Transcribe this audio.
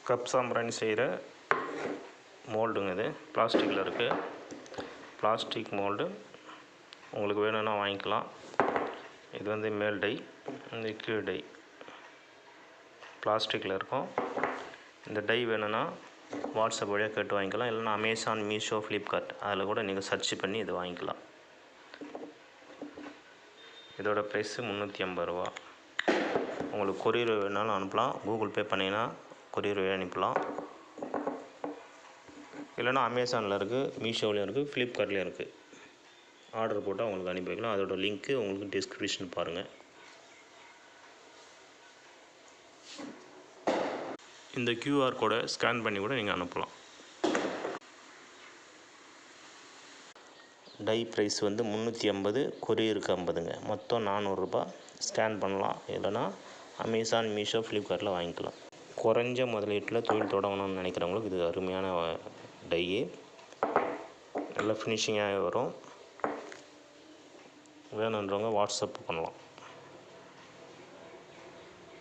Cup சாம்பிராணி செய்கிற மோல்டுங்க. இது பிளாஸ்டிக்கில் இருக்குது. பிளாஸ்டிக் மோல்டு உங்களுக்கு வேணும்னா வாங்கிக்கலாம். இது வந்து மேல் டை, இந்த கீழ் டை பிளாஸ்டிக்கில் இருக்கும். இந்த டை வேணும்னா வாட்ஸ்அப் வழியாக கேட்டு வாங்கிக்கலாம். இல்லைனா அமேசான், மீஷோ, ஃப்ளிப்கார்ட் அதில் கூட நீங்கள் சர்ச் பண்ணி இது வாங்கிக்கலாம். இதோட ப்ரைஸு 350 ரூபா. உங்களுக்கு கொரியர் வேணாலும் அனுப்பலாம். கூகுள் பே பண்ணிங்கன்னா கொரியர் வழியாக அனுப்பலாம். இல்லைனா அமேசானில் இருக்குது, மீஷோவிலையும் இருக்குது, ஃப்ளிப்கார்ட்லேயும் இருக்குது. ஆர்டர் போட்டால் உங்களுக்கு அனுப்பி வைக்கலாம். அதோட லிங்க்கு உங்களுக்கு டிஸ்கிரிப்ஷன் பாருங்கள். இந்த QR கோடை ஸ்கேன் பண்ணி கூட நீங்கள் அனுப்பலாம். டை ப்ரைஸ் வந்து 350, கொரியருக்கு 50ங்க. மொத்தம் 400 ரூபா. ஸ்கேன் பண்ணலாம். இல்லைனா அமேசான், மீஷோ, ஃப்ளிப்கார்ட்டில் வாங்கிக்கலாம். குறைஞ்ச முதலீட்டில் தொழில் தொடங்கணும்னு நினைக்கிறவங்களுக்கு இது அருமையான டையு. நல்ல ஃபினிஷிங்காக வரும். வேணுன்றவங்க வாட்ஸ்அப் பண்ணலாம்.